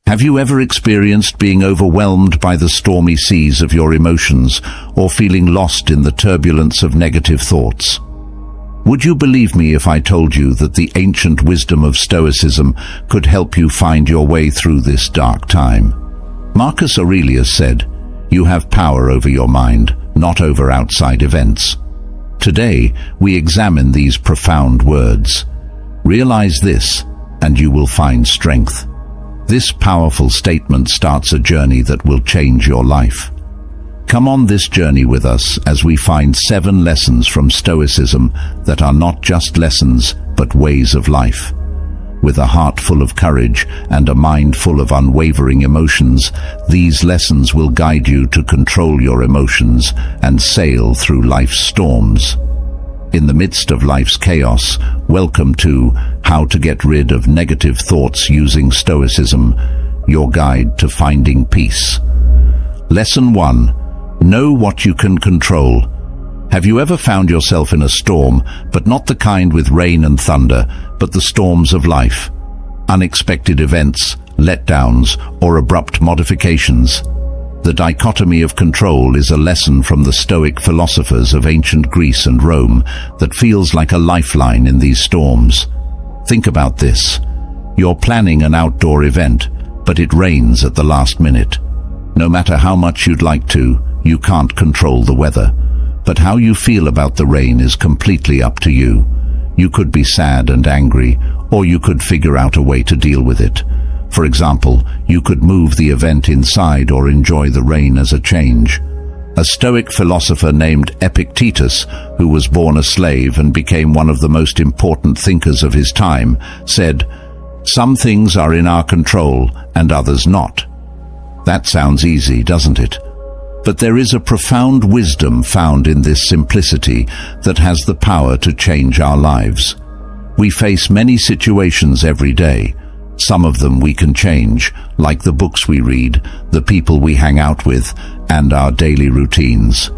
Have you ever experienced being overwhelmed by the stormy seas of your emotions, or feeling lost in the turbulence of negative thoughts? Would you believe me if I told you that the ancient wisdom of Stoicism could help you find your way through this dark time? Marcus Aurelius said, "You have power over your mind, not over outside events." Today, we examine these profound words. Realize this, and you will find strength. This powerful statement starts a journey that will change your life. Come on this journey with us as we find 7 lessons from Stoicism that are not just lessons, but ways of life. With a heart full of courage and a mind full of unwavering emotions, these lessons will guide you to control your emotions and sail through life's storms. In the midst of life's chaos, welcome to How to Get Rid of Negative Thoughts Using Stoicism, your guide to finding peace. Lesson 1. Know what you can control. Have you ever found yourself in a storm, but not the kind with rain and thunder, but the storms of life? Unexpected events, letdowns, or abrupt modifications. The dichotomy of control is a lesson from the Stoic philosophers of ancient Greece and Rome that feels like a lifeline in these storms. Think about this. You're planning an outdoor event, but it rains at the last minute. No matter how much you'd like to, you can't control the weather. But how you feel about the rain is completely up to you. You could be sad and angry, or you could figure out a way to deal with it. For example, you could move the event inside or enjoy the rain as a change. A Stoic philosopher named Epictetus, who was born a slave and became one of the most important thinkers of his time, said, "Some things are in our control and others not." That sounds easy, doesn't it? But there is a profound wisdom found in this simplicity that has the power to change our lives. We face many situations every day. Some of them we can change, like the books we read, the people we hang out with, and our daily routines.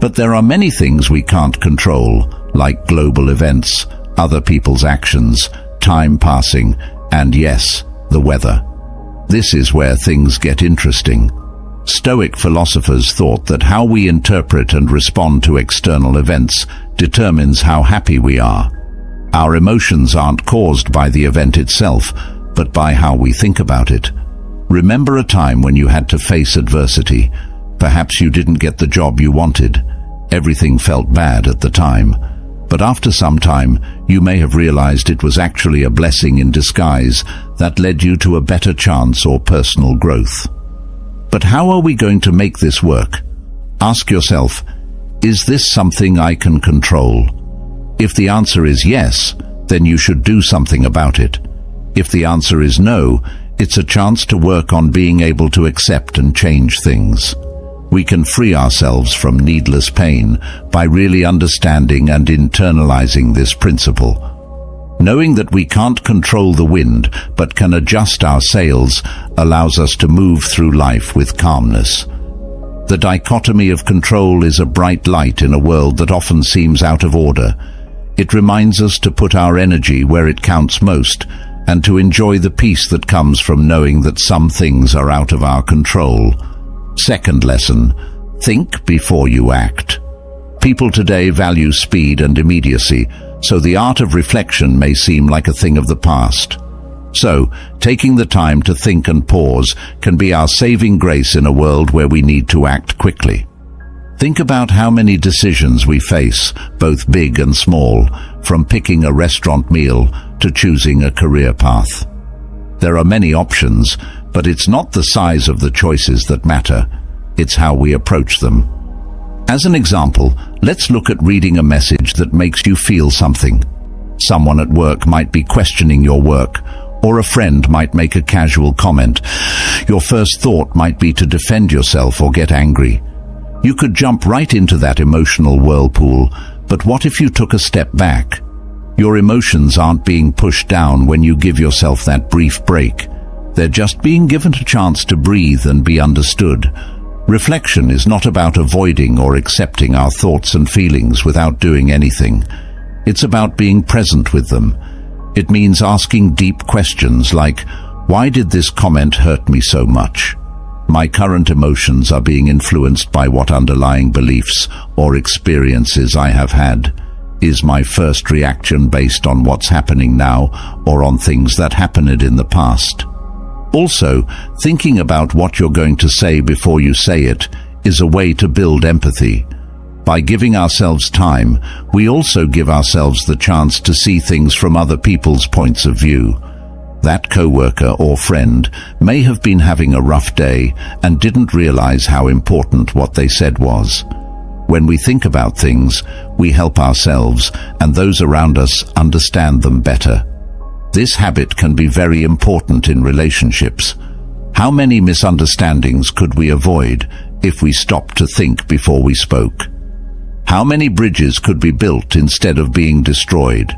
But there are many things we can't control, like global events, other people's actions, time passing, and yes, the weather. This is where things get interesting. Stoic philosophers thought that how we interpret and respond to external events determines how happy we are. Our emotions aren't caused by the event itself, but by how we think about it. Remember a time when you had to face adversity. Perhaps you didn't get the job you wanted. Everything felt bad at the time. But after some time, you may have realized it was actually a blessing in disguise that led you to a better chance or personal growth. But how are we going to make this work? Ask yourself, is this something I can control? If the answer is yes, then you should do something about it. If the answer is no, it's a chance to work on being able to accept and change things. We can free ourselves from needless pain by really understanding and internalizing this principle. Knowing that we can't control the wind but can adjust our sails allows us to move through life with calmness. The dichotomy of control is a bright light in a world that often seems out of order. It reminds us to put our energy where it counts most and to enjoy the peace that comes from knowing that some things are out of our control. Second lesson, think before you act. People today value speed and immediacy, so the art of reflection may seem like a thing of the past. So, taking the time to think and pause can be our saving grace in a world where we need to act quickly. Think about how many decisions we face, both big and small, from picking a restaurant meal to choosing a career path. There are many options, but it's not the size of the choices that matter, it's how we approach them. As an example, let's look at reading a message that makes you feel something. Someone at work might be questioning your work, or a friend might make a casual comment. Your first thought might be to defend yourself or get angry. You could jump right into that emotional whirlpool, but what if you took a step back? Your emotions aren't being pushed down when you give yourself that brief break. They're just being given a chance to breathe and be understood. Reflection is not about avoiding or accepting our thoughts and feelings without doing anything. It's about being present with them. It means asking deep questions like, Why did this comment hurt me so much? My current emotions are being influenced by what underlying beliefs or experiences I have had. Is my first reaction based on what's happening now or on things that happened in the past? Also, thinking about what you're going to say before you say it is a way to build empathy. By giving ourselves time, we also give ourselves the chance to see things from other people's points of view. That coworker or friend may have been having a rough day and didn't realize how important what they said was. When we think about things, we help ourselves and those around us understand them better. This habit can be very important in relationships. How many misunderstandings could we avoid if we stopped to think before we spoke? How many bridges could be built instead of being destroyed?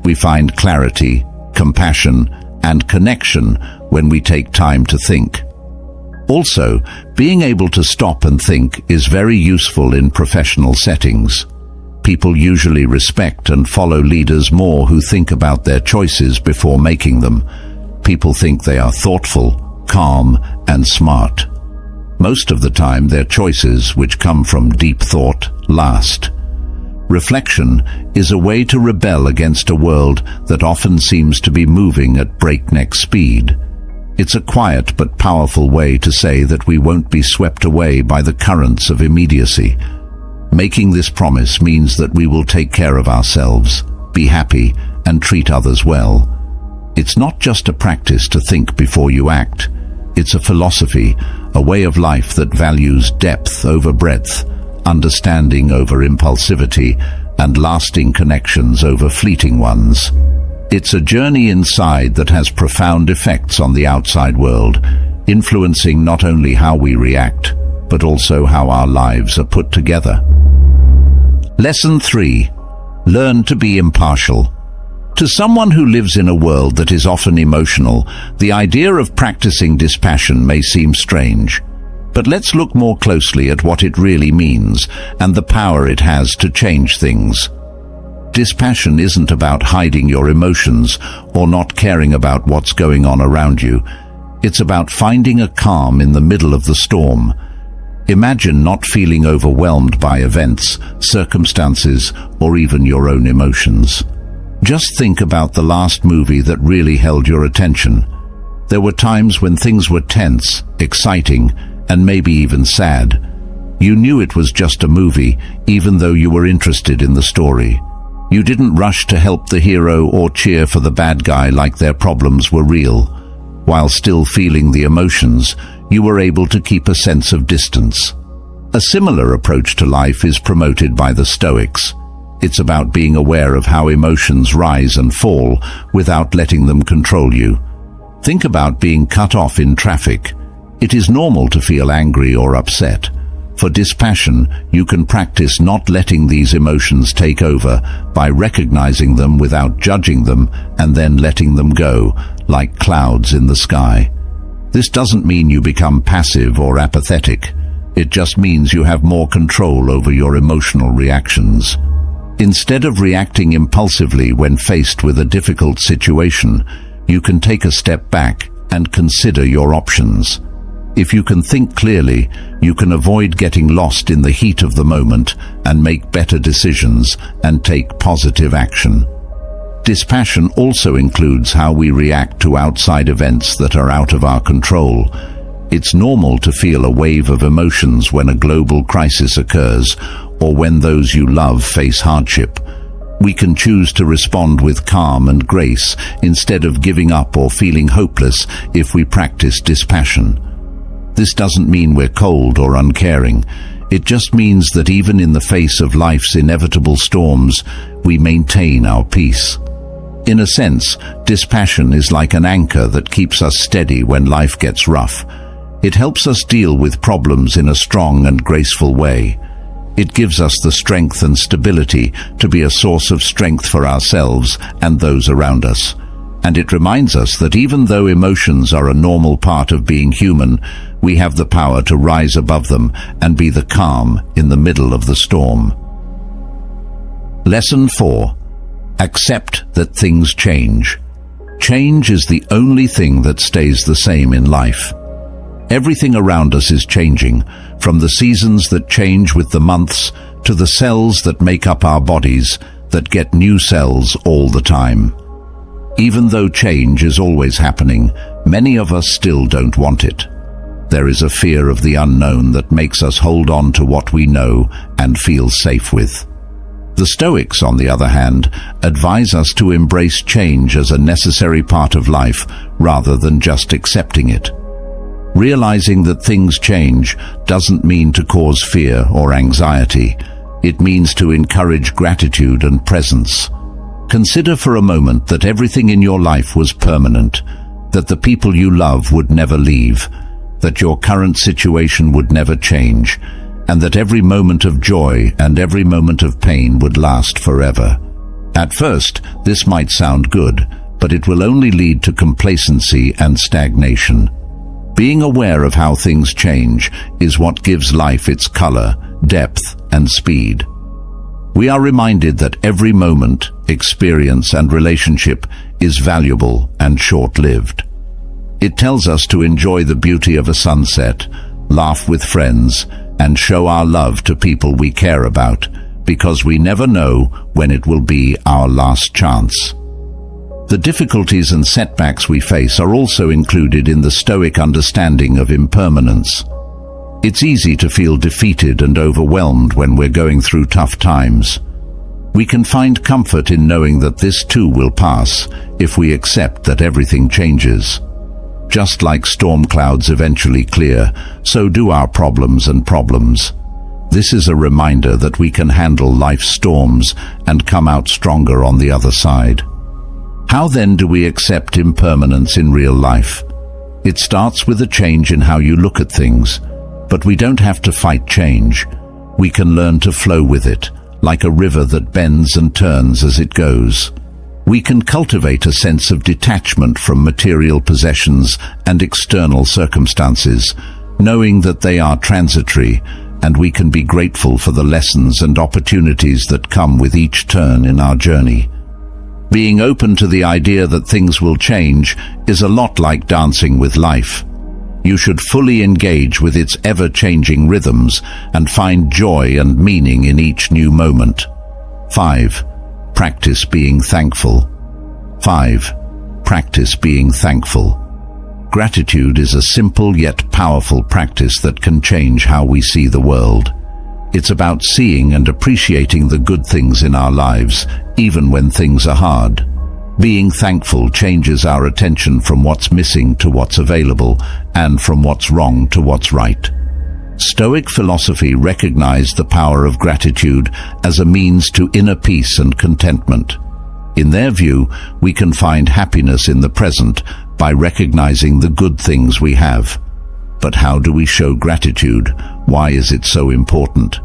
We find clarity, compassion, and connection when we take time to think. Also, being able to stop and think is very useful in professional settings. People usually respect and follow leaders more who think about their choices before making them. People think they are thoughtful, calm, and smart. Most of the time, their choices, which come from deep thought, last. Reflection is a way to rebel against a world that often seems to be moving at breakneck speed. It's a quiet but powerful way to say that we won't be swept away by the currents of immediacy. Making this promise means that we will take care of ourselves, be happy, and treat others well. It's not just a practice to think before you act. It's a philosophy, a way of life that values depth over breadth, understanding over impulsivity, and lasting connections over fleeting ones. It's a journey inside that has profound effects on the outside world, influencing not only how we react, but also how our lives are put together. Lesson 3. Learn to be impartial. To someone who lives in a world that is often emotional, the idea of practicing dispassion may seem strange. But let's look more closely at what it really means and the power it has to change things. Dispassion isn't about hiding your emotions or not caring about what's going on around you. It's about finding a calm in the middle of the storm. Imagine not feeling overwhelmed by events, circumstances, or even your own emotions. Just think about the last movie that really held your attention. There were times when things were tense, exciting, and maybe even sad. You knew it was just a movie, even though you were interested in the story. You didn't rush to help the hero or cheer for the bad guy like their problems were real. While still feeling the emotions, you were able to keep a sense of distance. A similar approach to life is promoted by the Stoics. It's about being aware of how emotions rise and fall without letting them control you. Think about being cut off in traffic. It is normal to feel angry or upset. For dispassion, you can practice not letting these emotions take over by recognizing them without judging them and then letting them go, like clouds in the sky. This doesn't mean you become passive or apathetic. It just means you have more control over your emotional reactions. Instead of reacting impulsively when faced with a difficult situation, you can take a step back and consider your options. If you can think clearly, you can avoid getting lost in the heat of the moment and make better decisions and take positive action. Dispassion also includes how we react to outside events that are out of our control. It's normal to feel a wave of emotions when a global crisis occurs or when those you love face hardship. We can choose to respond with calm and grace instead of giving up or feeling hopeless if we practice dispassion. This doesn't mean we're cold or uncaring. It just means that even in the face of life's inevitable storms, we maintain our peace. In a sense, dispassion is like an anchor that keeps us steady when life gets rough. It helps us deal with problems in a strong and graceful way. It gives us the strength and stability to be a source of strength for ourselves and those around us. And it reminds us that even though emotions are a normal part of being human, we have the power to rise above them and be the calm in the middle of the storm. Lesson 4. Accept that things change. Change is the only thing that stays the same in life. Everything around us is changing, from the seasons that change with the months to the cells that make up our bodies that get new cells all the time. Even though change is always happening, many of us still don't want it. There is a fear of the unknown that makes us hold on to what we know and feel safe with. The Stoics, on the other hand, advise us to embrace change as a necessary part of life rather than just accepting it. Realizing that things change doesn't mean to cause fear or anxiety. It means to encourage gratitude and presence. Consider for a moment that everything in your life was permanent, that the people you love would never leave, that your current situation would never change, and that every moment of joy and every moment of pain would last forever. At first, this might sound good, but it will only lead to complacency and stagnation. Being aware of how things change is what gives life its color, depth, and speed. We are reminded that every moment, experience, and relationship is valuable and short-lived. It tells us to enjoy the beauty of a sunset, laugh with friends, and show our love to people we care about, because we never know when it will be our last chance. The difficulties and setbacks we face are also included in the Stoic understanding of impermanence. It's easy to feel defeated and overwhelmed when we're going through tough times. We can find comfort in knowing that this too will pass if we accept that everything changes. Just like storm clouds eventually clear, so do our problems and problems. This is a reminder that we can handle life's storms and come out stronger on the other side. How then do we accept impermanence in real life? It starts with a change in how you look at things, but we don't have to fight change. We can learn to flow with it, like a river that bends and turns as it goes. We can cultivate a sense of detachment from material possessions and external circumstances, knowing that they are transitory, and we can be grateful for the lessons and opportunities that come with each turn in our journey. Being open to the idea that things will change is a lot like dancing with life. You should fully engage with its ever-changing rhythms and find joy and meaning in each new moment. 5. Practice being thankful. 5. Practice being thankful. Gratitude is a simple yet powerful practice that can change how we see the world. It's about seeing and appreciating the good things in our lives, even when things are hard. Being thankful changes our attention from what's missing to what's available, and from what's wrong to what's right. Stoic philosophy recognized the power of gratitude as a means to inner peace and contentment. In their view, we can find happiness in the present by recognizing the good things we have. But how do we show gratitude? Why is it so important?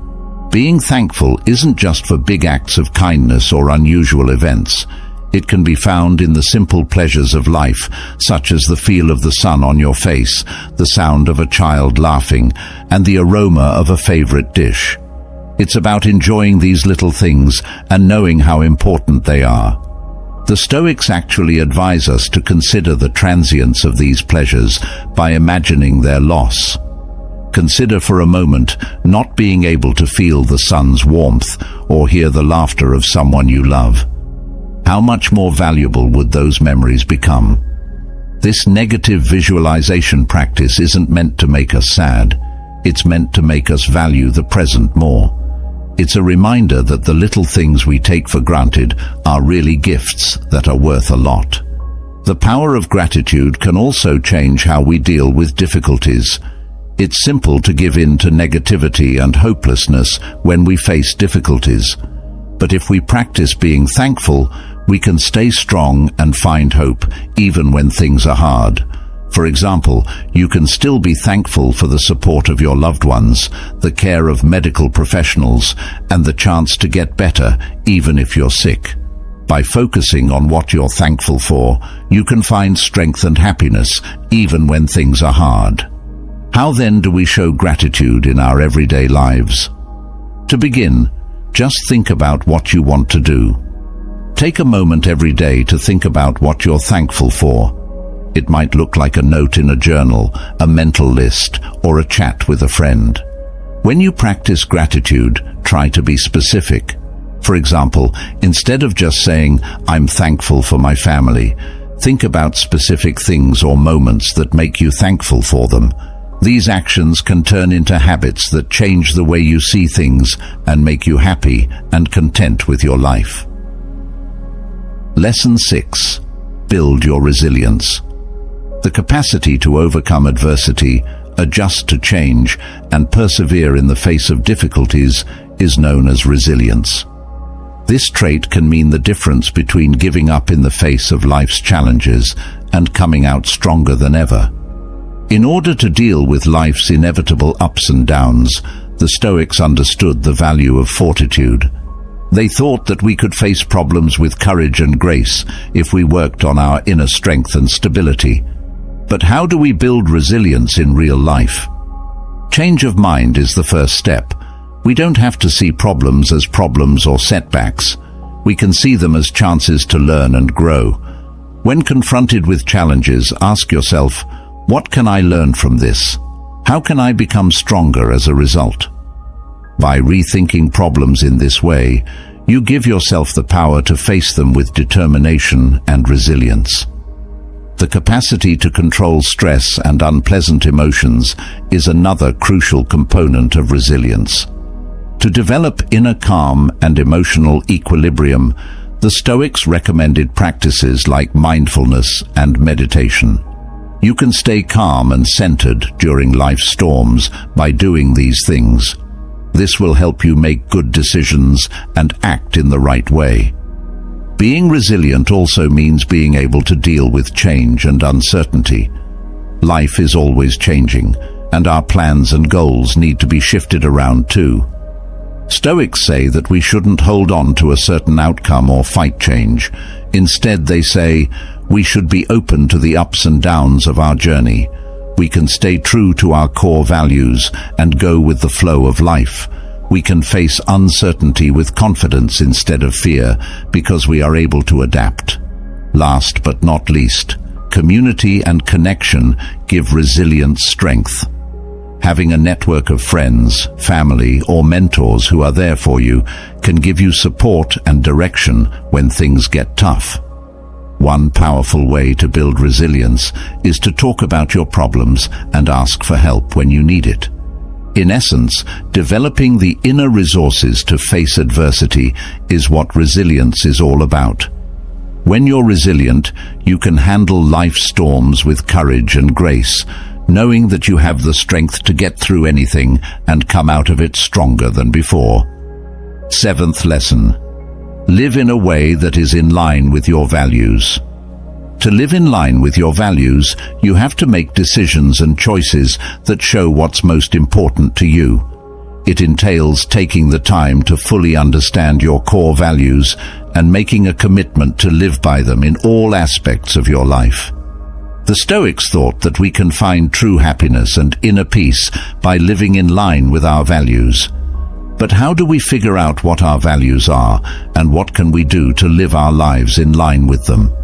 Being thankful isn't just for big acts of kindness or unusual events. It can be found in the simple pleasures of life, such as the feel of the sun on your face, the sound of a child laughing, and the aroma of a favorite dish. It's about enjoying these little things and knowing how important they are. The Stoics actually advise us to consider the transience of these pleasures by imagining their loss. Consider for a moment not being able to feel the sun's warmth or hear the laughter of someone you love. How much more valuable would those memories become? This negative visualization practice isn't meant to make us sad. It's meant to make us value the present more. It's a reminder that the little things we take for granted are really gifts that are worth a lot. The power of gratitude can also change how we deal with difficulties. It's simple to give in to negativity and hopelessness when we face difficulties. But if we practice being thankful, we can stay strong and find hope even when things are hard. For example, you can still be thankful for the support of your loved ones, the care of medical professionals, and the chance to get better even if you're sick. By focusing on what you're thankful for, you can find strength and happiness even when things are hard. How then do we show gratitude in our everyday lives? To begin, just think about what you want to do. Take a moment every day to think about what you're thankful for. It might look like a note in a journal, a mental list, or a chat with a friend. When you practice gratitude, try to be specific. For example, instead of just saying, "I'm thankful for my family," think about specific things or moments that make you thankful for them. These actions can turn into habits that change the way you see things and make you happy and content with your life. Lesson 6. Build your resilience. The capacity to overcome adversity, adjust to change, and persevere in the face of difficulties is known as resilience. This trait can mean the difference between giving up in the face of life's challenges and coming out stronger than ever. In order to deal with life's inevitable ups and downs, the Stoics understood the value of fortitude. They thought that we could face problems with courage and grace if we worked on our inner strength and stability. But how do we build resilience in real life? Change of mind is the first step. We don't have to see problems as problems or setbacks. We can see them as chances to learn and grow. When confronted with challenges, ask yourself, what can I learn from this? How can I become stronger as a result? By rethinking problems in this way, you give yourself the power to face them with determination and resilience. The capacity to control stress and unpleasant emotions is another crucial component of resilience. To develop inner calm and emotional equilibrium, the Stoics recommended practices like mindfulness and meditation. You can stay calm and centered during life's storms by doing these things. This will help you make good decisions and act in the right way. Being resilient also means being able to deal with change and uncertainty. Life is always changing, and our plans and goals need to be shifted around too. Stoics say that we shouldn't hold on to a certain outcome or fight change. Instead, they say, we should be open to the ups and downs of our journey. We can stay true to our core values and go with the flow of life. We can face uncertainty with confidence instead of fear because we are able to adapt. Last but not least, community and connection give resilience strength. Having a network of friends, family, or mentors who are there for you can give you support and direction when things get tough. One powerful way to build resilience is to talk about your problems and ask for help when you need it. In essence, developing the inner resources to face adversity is what resilience is all about. When you're resilient, you can handle life's storms with courage and grace, knowing that you have the strength to get through anything and come out of it stronger than before. 7th lesson. Live in a way that is in line with your values. To live in line with your values, you have to make decisions and choices that show what's most important to you. It entails taking the time to fully understand your core values and making a commitment to live by them in all aspects of your life. The Stoics thought that we can find true happiness and inner peace by living in line with our values. But how do we figure out what our values are, and what can we do to live our lives in line with them?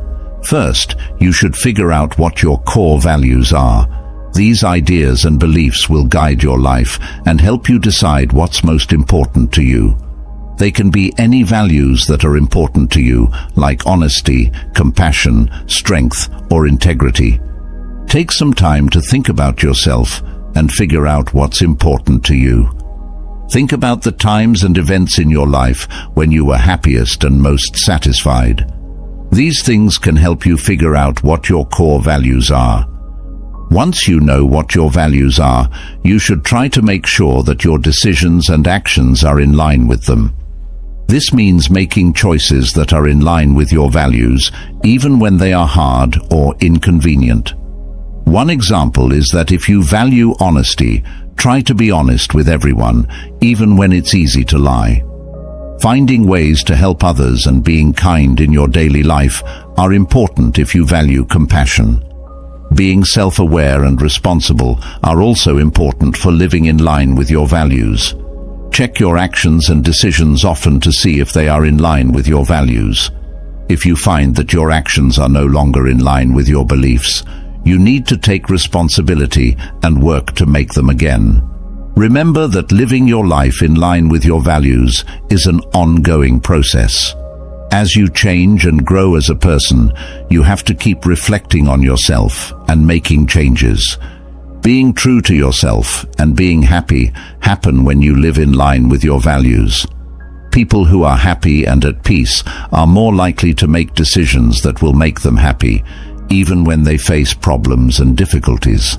First, you should figure out what your core values are. These ideas and beliefs will guide your life and help you decide what's most important to you. They can be any values that are important to you, like honesty, compassion, strength, or integrity. Take some time to think about yourself and figure out what's important to you. Think about the times and events in your life when you were happiest and most satisfied. These things can help you figure out what your core values are. Once you know what your values are, you should try to make sure that your decisions and actions are in line with them. This means making choices that are in line with your values, even when they are hard or inconvenient. One example is that if you value honesty, try to be honest with everyone, even when it's easy to lie. Finding ways to help others and being kind in your daily life are important if you value compassion. Being self-aware and responsible are also important for living in line with your values. Check your actions and decisions often to see if they are in line with your values. If you find that your actions are no longer in line with your beliefs, you need to take responsibility and work to make them again. Remember that living your life in line with your values is an ongoing process. As you change and grow as a person, you have to keep reflecting on yourself and making changes. Being true to yourself and being happy happen when you live in line with your values. People who are happy and at peace are more likely to make decisions that will make them happy, even when they face problems and difficulties.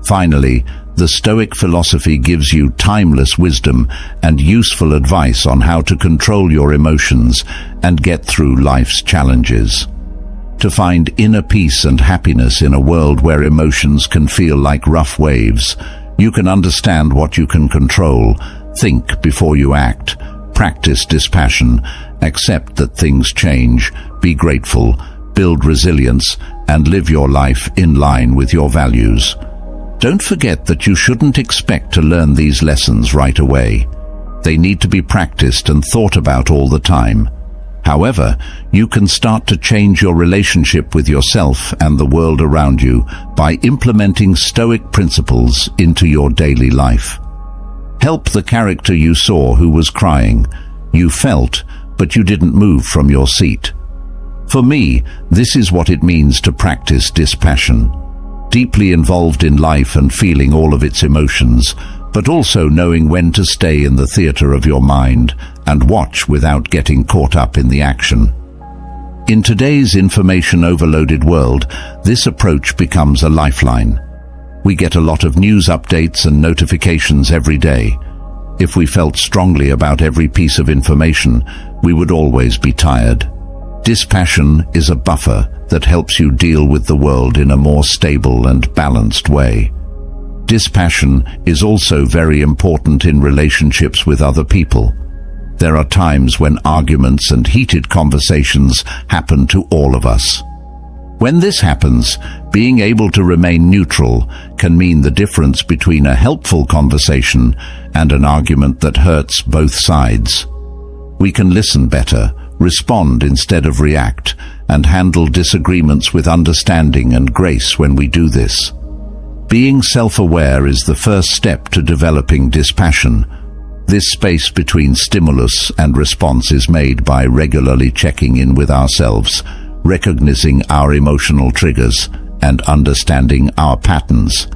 Finally, the Stoic philosophy gives you timeless wisdom and useful advice on how to control your emotions and get through life's challenges. To find inner peace and happiness in a world where emotions can feel like rough waves, you can understand what you can control, think before you act, practice dispassion, accept that things change, be grateful, build resilience, and live your life in line with your values. Don't forget that you shouldn't expect to learn these lessons right away. They need to be practiced and thought about all the time. However, you can start to change your relationship with yourself and the world around you by implementing Stoic principles into your daily life. Help the character you saw who was crying. You felt, but you didn't move from your seat. For me, this is what it means to practice dispassion. Deeply involved in life and feeling all of its emotions, but also knowing when to stay in the theater of your mind and watch without getting caught up in the action. In today's information-overloaded world, this approach becomes a lifeline. We get a lot of news updates and notifications every day. If we felt strongly about every piece of information, we would always be tired. Dispassion is a buffer that helps you deal with the world in a more stable and balanced way. Dispassion is also very important in relationships with other people. There are times when arguments and heated conversations happen to all of us. When this happens, being able to remain neutral can mean the difference between a helpful conversation and an argument that hurts both sides. We can listen better, respond instead of react, and handle disagreements with understanding and grace when we do this. Being self-aware is the first step to developing dispassion. This space between stimulus and response is made by regularly checking in with ourselves, recognizing our emotional triggers, and understanding our patterns.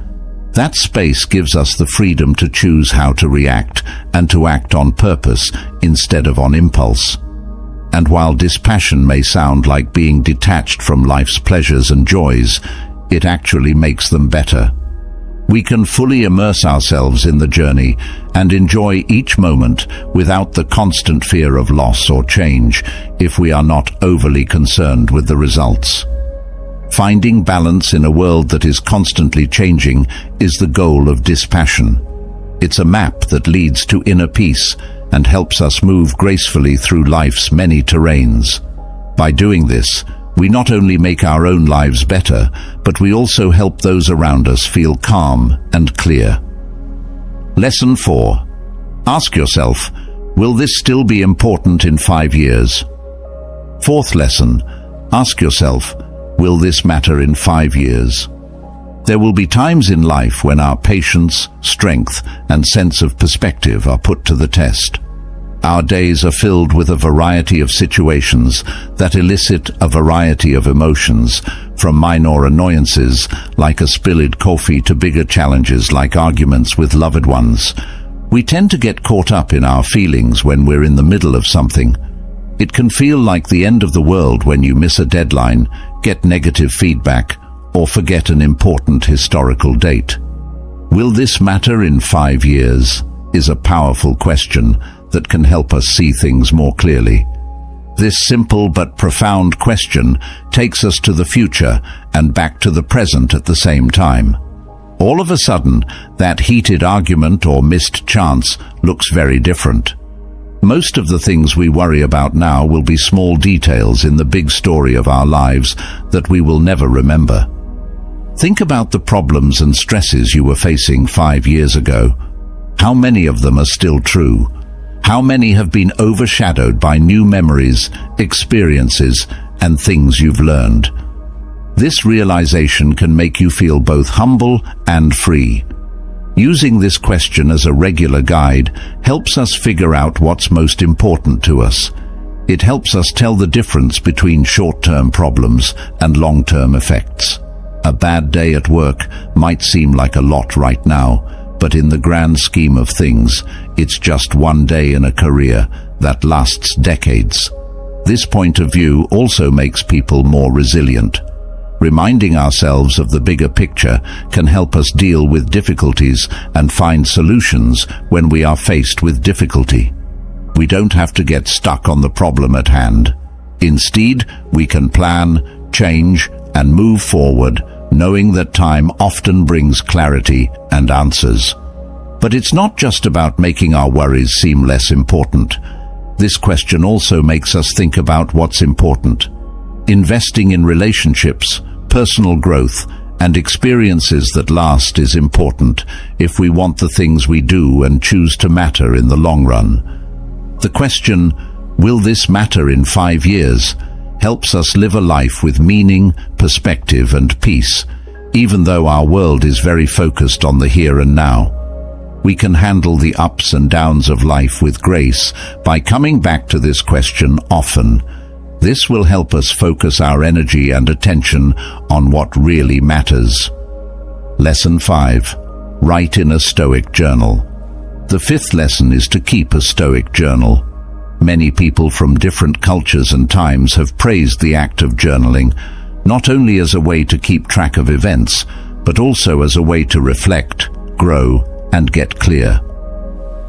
That space gives us the freedom to choose how to react and to act on purpose instead of on impulse. And while dispassion may sound like being detached from life's pleasures and joys, it actually makes them better. We can fully immerse ourselves in the journey and enjoy each moment without the constant fear of loss or change if we are not overly concerned with the results. Finding balance in a world that is constantly changing is the goal of dispassion. It's a map that leads to inner peace and helps us move gracefully through life's many terrains. By doing this, we not only make our own lives better, but we also help those around us feel calm and clear. Lesson 4. Ask yourself, will this still be important in 5 years? Fourth lesson, ask yourself, will this matter in 5 years? There will be times in life when our patience, strength, and sense of perspective are put to the test. Our days are filled with a variety of situations that elicit a variety of emotions, from minor annoyances like a spilled coffee to bigger challenges like arguments with loved ones. We tend to get caught up in our feelings when we're in the middle of something. It can feel like the end of the world when you miss a deadline, get negative feedback, or forget an important historical date. Will this matter in 5 years? Is a powerful question that can help us see things more clearly. This simple but profound question takes us to the future and back to the present at the same time. All of a sudden, that heated argument or missed chance looks very different. Most of the things we worry about now will be small details in the big story of our lives that we will never remember. Think about the problems and stresses you were facing 5 years ago. How many of them are still true? How many have been overshadowed by new memories, experiences, and things you've learned? This realization can make you feel both humble and free. Using this question as a regular guide helps us figure out what's most important to us. It helps us tell the difference between short-term problems and long-term effects. A bad day at work might seem like a lot right now, but in the grand scheme of things, it's just one day in a career that lasts decades. This point of view also makes people more resilient. Reminding ourselves of the bigger picture can help us deal with difficulties and find solutions when we are faced with difficulty. We don't have to get stuck on the problem at hand. Instead, we can plan, change, and move forward, knowing that time often brings clarity and answers. But it's not just about making our worries seem less important. This question also makes us think about what's important. Investing in relationships, personal growth, and experiences that last is important if we want the things we do and choose to matter in the long run. The question, will this matter in 5 years, helps us live a life with meaning, perspective, and peace, even though our world is very focused on the here and now. We can handle the ups and downs of life with grace by coming back to this question often. This will help us focus our energy and attention on what really matters. Lesson 5. Write in a Stoic journal. The 5th lesson is to keep a Stoic journal. Many people from different cultures and times have praised the act of journaling, not only as a way to keep track of events, but also as a way to reflect, grow, and get clear.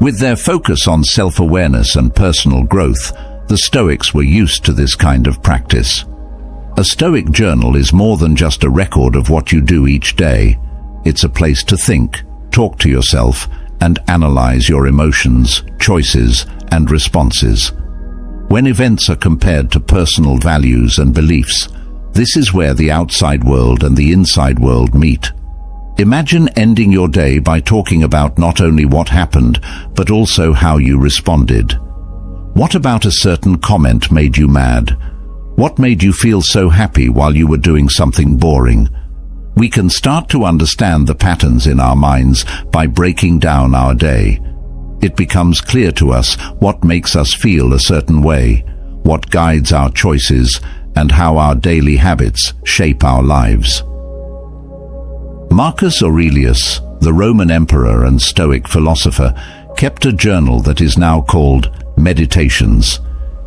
With their focus on self-awareness and personal growth, the Stoics were used to this kind of practice. A Stoic journal is more than just a record of what you do each day. It's a place to think, talk to yourself, and analyze your emotions, choices, and responses. When events are compared to personal values and beliefs, this is where the outside world and the inside world meet. Imagine ending your day by talking about not only what happened, but also how you responded. What about a certain comment made you mad? What made you feel so happy while you were doing something boring? We can start to understand the patterns in our minds by breaking down our day. It becomes clear to us what makes us feel a certain way, what guides our choices, and how our daily habits shape our lives. Marcus Aurelius, the Roman emperor and Stoic philosopher, kept a journal that is now called Meditations.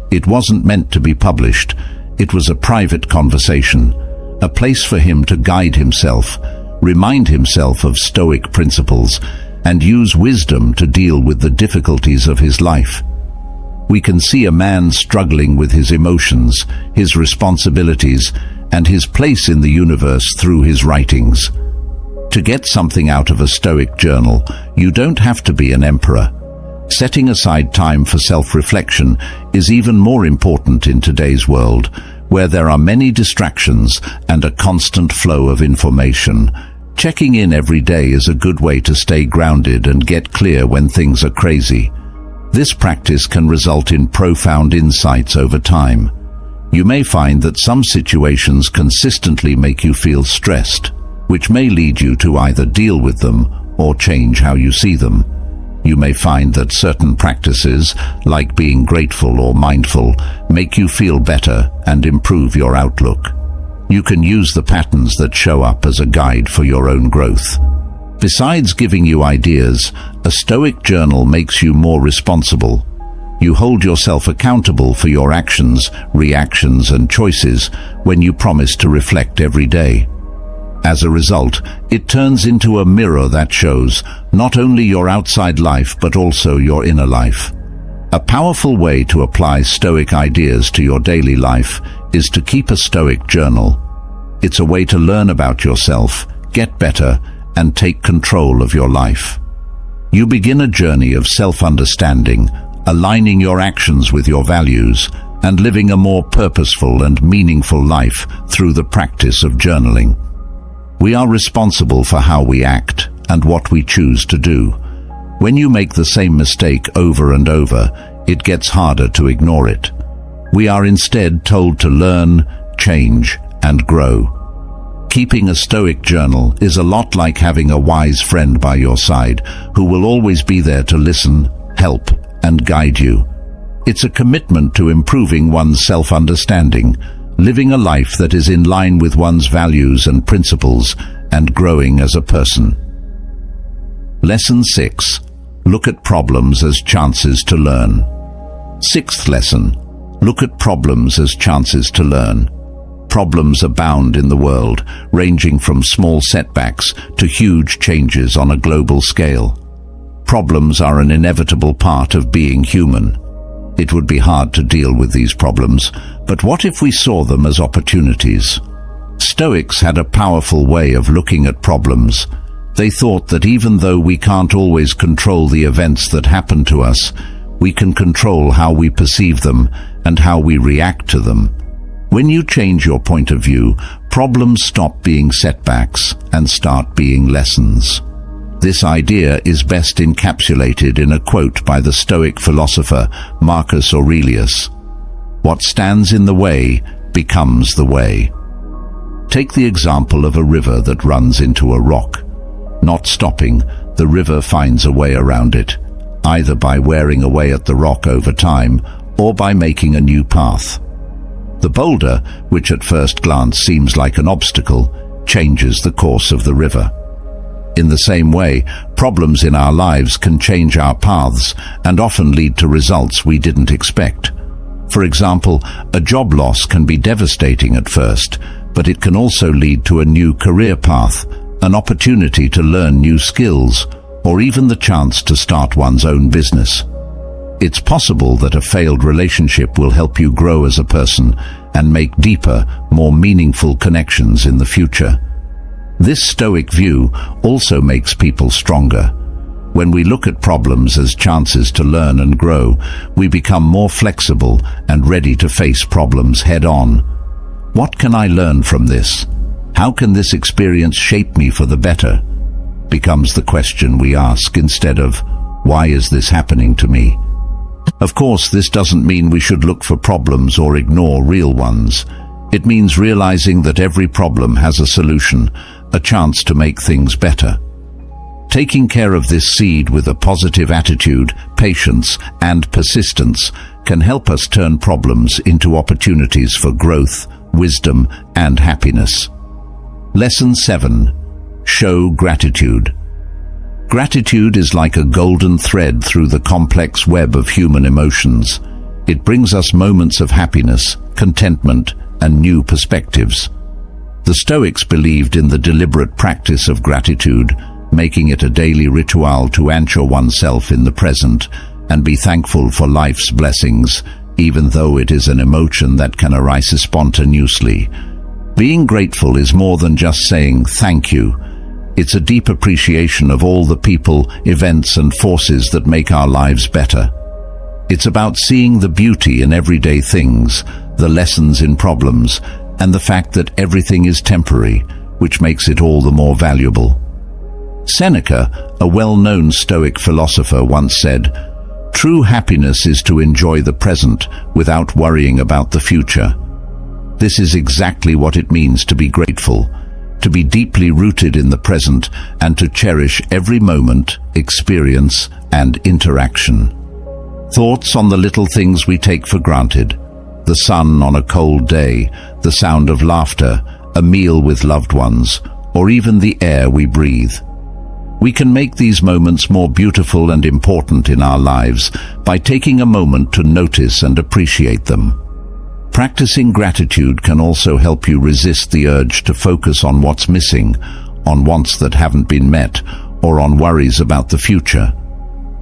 It wasn't meant to be published. It was a private conversation, a place for him to guide himself, remind himself of Stoic principles, and use wisdom to deal with the difficulties of his life. We can see a man struggling with his emotions, his responsibilities, and his place in the universe through his writings. To get something out of a Stoic journal, you don't have to be an emperor. Setting aside time for self-reflection is even more important in today's world, where there are many distractions and a constant flow of information. Checking in every day is a good way to stay grounded and get clear when things are crazy. This practice can result in profound insights over time. You may find that some situations consistently make you feel stressed, which may lead you to either deal with them or change how you see them. You may find that certain practices, like being grateful or mindful, make you feel better and improve your outlook. You can use the patterns that show up as a guide for your own growth. Besides giving you ideas, a Stoic journal makes you more responsible. You hold yourself accountable for your actions, reactions, and choices when you promise to reflect every day. As a result, it turns into a mirror that shows not only your outside life but also your inner life. A powerful way to apply Stoic ideas to your daily life is to keep a Stoic journal. It's a way to learn about yourself, get better, and take control of your life. You begin a journey of self-understanding, aligning your actions with your values, and living a more purposeful and meaningful life through the practice of journaling. We are responsible for how we act and what we choose to do. When you make the same mistake over and over, it gets harder to ignore it. We are instead told to learn, change, and grow. Keeping a Stoic journal is a lot like having a wise friend by your side who will always be there to listen, help, and guide you. It's a commitment to improving one's self-understanding, living a life that is in line with one's values and principles, and growing as a person. Lesson 6. Look at problems as chances to learn. Sixth lesson. Look at problems as chances to learn. Problems abound in the world, ranging from small setbacks to huge changes on a global scale. Problems are an inevitable part of being human. It would be hard to deal with these problems, but what if we saw them as opportunities? Stoics had a powerful way of looking at problems. They thought that even though we can't always control the events that happen to us, we can control how we perceive them and how we react to them. When you change your point of view, problems stop being setbacks and start being lessons. This idea is best encapsulated in a quote by the Stoic philosopher Marcus Aurelius. What stands in the way becomes the way. Take the example of a river that runs into a rock. Not stopping, the river finds a way around it, either by wearing away at the rock over time or by making a new path. The boulder, which at first glance seems like an obstacle, changes the course of the river. In the same way, problems in our lives can change our paths and often lead to results we didn't expect. For example, a job loss can be devastating at first, but it can also lead to a new career path, an opportunity to learn new skills, or even the chance to start one's own business. It's possible that a failed relationship will help you grow as a person and make deeper, more meaningful connections in the future. This Stoic view also makes people stronger. When we look at problems as chances to learn and grow, we become more flexible and ready to face problems head-on. What can I learn from this? How can this experience shape me for the better? Becomes the question we ask instead of, why is this happening to me? Of course, this doesn't mean we should look for problems or ignore real ones. It means realizing that every problem has a solution, a chance to make things better. Taking care of this seed with a positive attitude, patience, and persistence can help us turn problems into opportunities for growth, wisdom, and happiness. Lesson 7. Show gratitude. Gratitude is like a golden thread through the complex web of human emotions. It brings us moments of happiness, contentment, and new perspectives. The Stoics believed in the deliberate practice of gratitude, making it a daily ritual to anchor oneself in the present and be thankful for life's blessings, even though it is an emotion that can arise spontaneously. Being grateful is more than just saying thank you. It's a deep appreciation of all the people, events, and forces that make our lives better. It's about seeing the beauty in everyday things, the lessons in problems, and the fact that everything is temporary, which makes it all the more valuable. Seneca, a well-known Stoic philosopher, once said, "True happiness is to enjoy the present without worrying about the future." This is exactly what it means to be grateful, to be deeply rooted in the present and to cherish every moment, experience, and interaction. Thoughts on the little things we take for granted: the sun on a cold day, the sound of laughter, a meal with loved ones, or even the air we breathe. We can make these moments more beautiful and important in our lives by taking a moment to notice and appreciate them. Practicing gratitude can also help you resist the urge to focus on what's missing, on wants that haven't been met, or on worries about the future.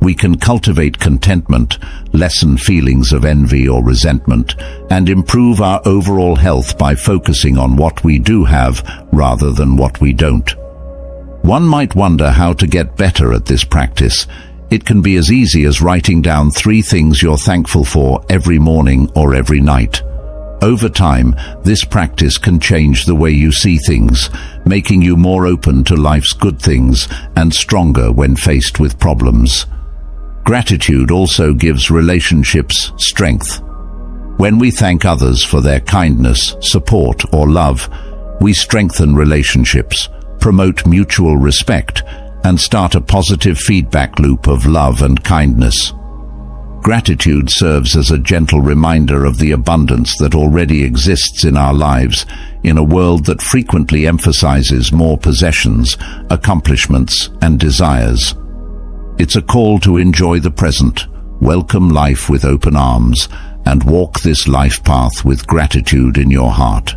We can cultivate contentment, lessen feelings of envy or resentment, and improve our overall health by focusing on what we do have rather than what we don't. One might wonder how to get better at this practice. It can be as easy as writing down 3 things you're thankful for every morning or every night. Over time, this practice can change the way you see things, making you more open to life's good things and stronger when faced with problems. Gratitude also gives relationships strength. When we thank others for their kindness, support, or love, we strengthen relationships, promote mutual respect, and start a positive feedback loop of love and kindness. Gratitude serves as a gentle reminder of the abundance that already exists in our lives, in a world that frequently emphasizes more possessions, accomplishments, and desires. It's a call to enjoy the present, welcome life with open arms, and walk this life path with gratitude in your heart.